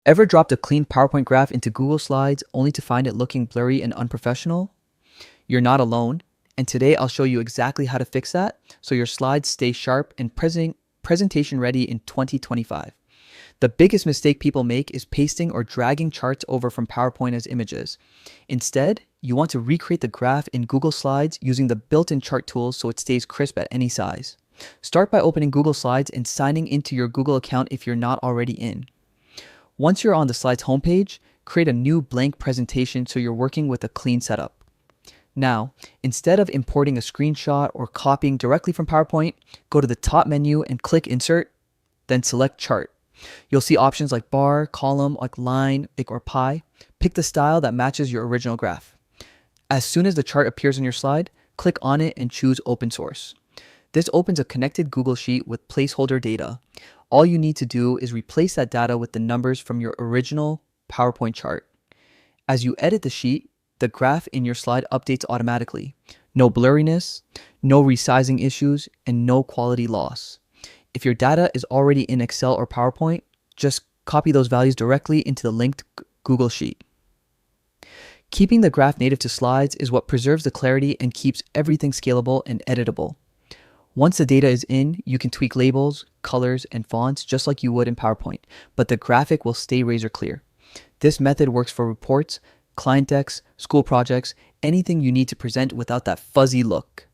Ever dropped a clean PowerPoint graph into Google Slides only to find it looking blurry and unprofessional? You're not alone, and today I'll show you exactly how to fix that so your slides stay sharp and presentation ready in 2025. The biggest mistake people make is pasting or dragging charts over from PowerPoint as images. Instead, you want to recreate the graph in Google Slides using the built-in chart tools so it stays crisp at any size. Start by opening Google Slides and signing into your Google account if you're not already in. Once you're on the Slides homepage, create a new blank presentation so you're working with a clean setup. Now, instead of importing a screenshot or copying directly from PowerPoint, go to the top menu and click Insert, then select Chart. You'll see options like bar, column, like line, or pie. Pick the style that matches your original graph. As soon as the chart appears on your slide, click on it and choose Open Source. This opens a connected Google Sheet with placeholder data. All you need to do is replace that data with the numbers from your original PowerPoint chart. As you edit the sheet, the graph in your slide updates automatically. No blurriness, no resizing issues, and no quality loss. If your data is already in Excel or PowerPoint, just copy those values directly into the linked Google Sheet. Keeping the graph native to slides is what preserves the clarity and keeps everything scalable and editable. Once the data is in, you can tweak labels, colors, and fonts just like you would in PowerPoint, but the graphic will stay razor clear. This method works for reports, client decks, school projects, anything you need to present without that fuzzy look.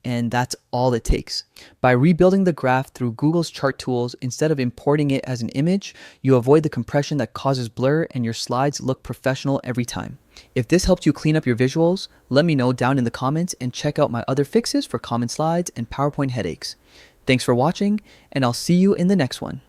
And that's all it takes. By rebuilding the graph through Google's chart tools, instead of importing it as an image, you avoid the compression that causes blur and your slides look professional every time. If this helped you clean up your visuals, let me know down in the comments and check out my other fixes for common slides and PowerPoint headaches. Thanks for watching, and I'll see you in the next one.